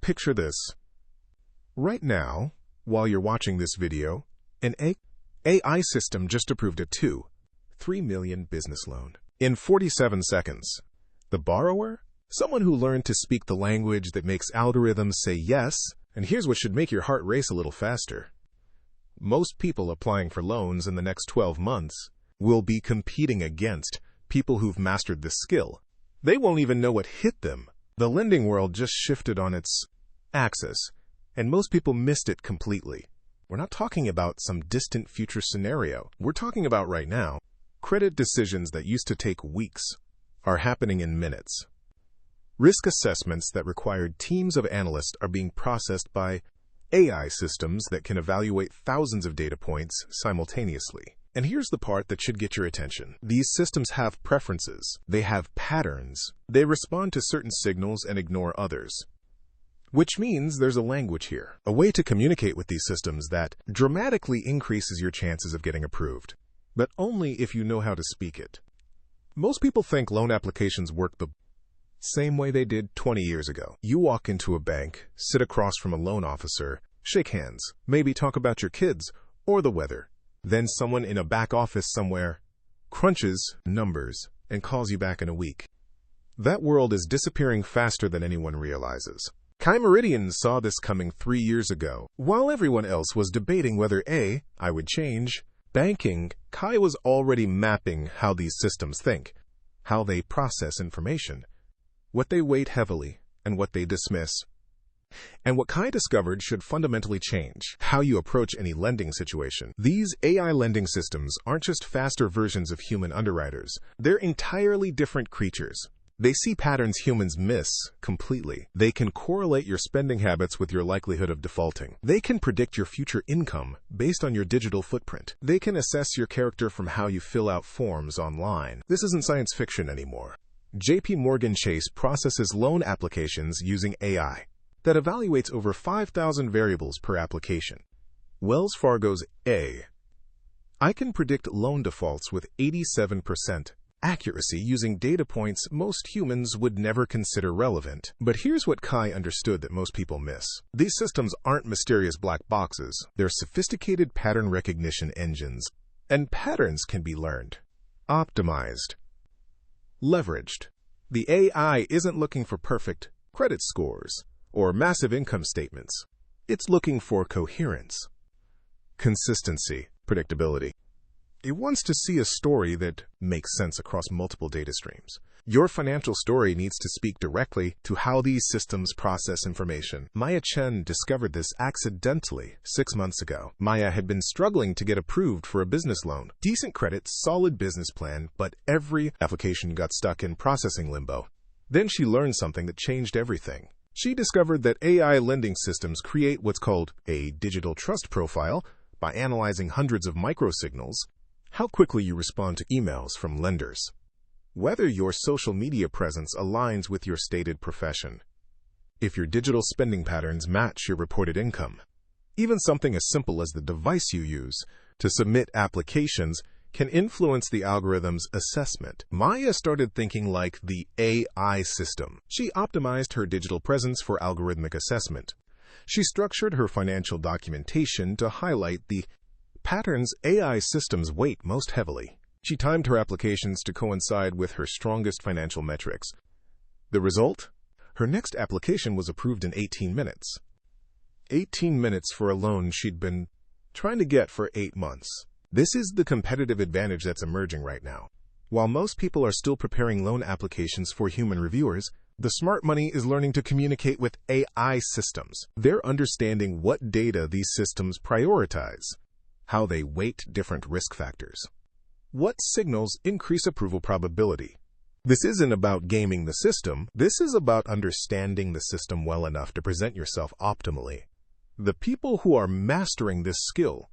Picture this. Right now, while you're watching this video, an AI system just approved a $3 million business loan in 47 seconds. The borrower? Someone who learned to speak the language that makes algorithms say yes, and here's what should make your heart race a little faster. Most people applying for loans in the next 12 months will be competing against people who've mastered this skill. They won't even know what hit them. The lending world just shifted on its axis, and most people missed it completely. We're not talking about some distant future scenario. We're talking about right now. Credit decisions that used to take weeks are happening in minutes. Risk assessments that required teams of analysts are being processed by AI systems that can evaluate thousands of data points simultaneously. And here's the part that should get your attention. These systems have preferences. They have patterns. They respond to certain signals and ignore others. Which means there's a language here, a way to communicate with these systems that dramatically increases your chances of getting approved, but only if you know how to speak it. Most people think loan applications work the same way they did 20 years ago. You walk into a bank, sit across from a loan officer, shake hands, maybe talk about your kids or the weather. Then someone in a back office somewhere crunches numbers and calls you back in a week. That world is disappearing faster than anyone realizes. Kai Meridian saw this coming 3 years ago. While everyone else was debating whether I would change banking, Kai was already mapping how these systems think, how they process information, what they weight heavily, and what they dismiss. And what Kai discovered should fundamentally change how you approach any lending situation. These AI lending systems aren't just faster versions of human underwriters. They're entirely different creatures. They see patterns humans miss completely. They can correlate your spending habits with your likelihood of defaulting. They can predict your future income based on your digital footprint. They can assess your character from how you fill out forms online. This isn't science fiction anymore. JP Morgan Chase processes loan applications using AI that evaluates over 5,000 variables per application. Wells Fargo's I can predict loan defaults with 87% accuracy using data points most humans would never consider relevant. But here's what Kai understood that most people miss. These systems aren't mysterious black boxes. They're sophisticated pattern recognition engines. And patterns can be learned, optimized, leveraged. The AI isn't looking for perfect credit scores or massive income statements. It's looking for coherence, consistency, predictability. It wants to see a story that makes sense across multiple data streams. Your financial story needs to speak directly to how these systems process information. Maya Chen discovered this accidentally 6 months ago. Maya had been struggling to get approved for a business loan. Decent credit, solid business plan, but every application got stuck in processing limbo. Then she learned something that changed everything. She discovered that AI lending systems create what's called a digital trust profile by analyzing hundreds of microsignals. How quickly you respond to emails from lenders, whether your social media presence aligns with your stated profession, if your digital spending patterns match your reported income. Even something as simple as the device you use to submit applications can influence the algorithm's assessment. Maya started thinking like the AI system. She optimized her digital presence for algorithmic assessment. She structured her financial documentation to highlight the patterns AI systems weight most heavily. She timed her applications to coincide with her strongest financial metrics. The result? Her next application was approved in 18 minutes. 18 minutes for a loan she'd been trying to get for 8 months. This is the competitive advantage that's emerging right now. While most people are still preparing loan applications for human reviewers, the smart money is learning to communicate with AI systems. They're understanding what data these systems prioritize, how they weight different risk factors, what signals increase approval probability. This isn't about gaming the system. This is about understanding the system well enough to present yourself optimally. The people who are mastering this skill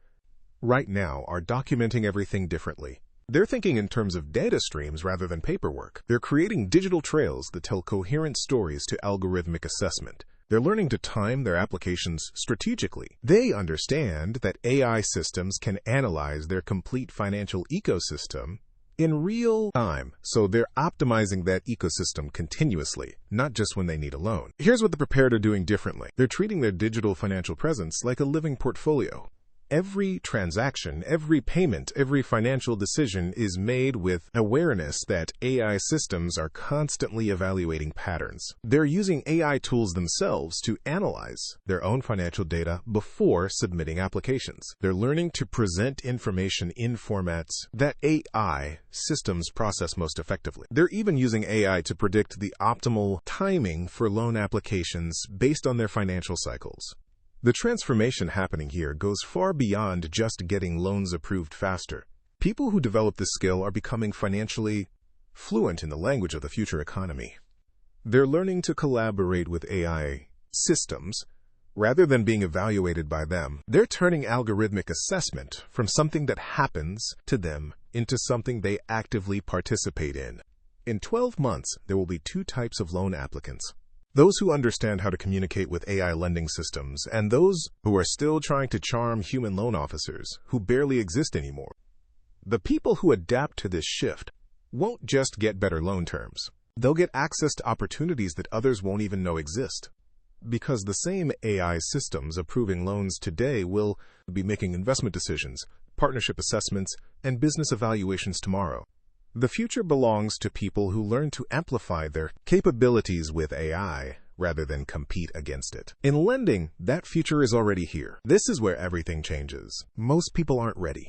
right now are documenting everything differently. They're thinking in terms of data streams rather than paperwork. They're creating digital trails that tell coherent stories to algorithmic assessment. They're learning to time their applications strategically. They understand that AI systems can analyze their complete financial ecosystem in real time, so they're optimizing that ecosystem continuously, not just when they need a loan. Here's what the Prepared are doing differently. They're treating their digital financial presence like a living portfolio. Every transaction, every payment, every financial decision is made with awareness that AI systems are constantly evaluating patterns. They're using AI tools themselves to analyze their own financial data before submitting applications. They're learning to present information in formats that AI systems process most effectively. They're even using AI to predict the optimal timing for loan applications based on their financial cycles. The transformation happening here goes far beyond just getting loans approved faster. People who develop this skill are becoming financially fluent in the language of the future economy. They're learning to collaborate with AI systems rather than being evaluated by them. They're turning algorithmic assessment from something that happens to them into something they actively participate in. In 12 months, there will be two types of loan applicants: those who understand how to communicate with AI lending systems, and those who are still trying to charm human loan officers who barely exist anymore. The people who adapt to this shift won't just get better loan terms. They'll get access to opportunities that others won't even know exist. Because the same AI systems approving loans today will be making investment decisions, partnership assessments, and business evaluations tomorrow. The future belongs to people who learn to amplify their capabilities with AI rather than compete against it. In lending, that future is already here. This is where everything changes. Most people aren't ready.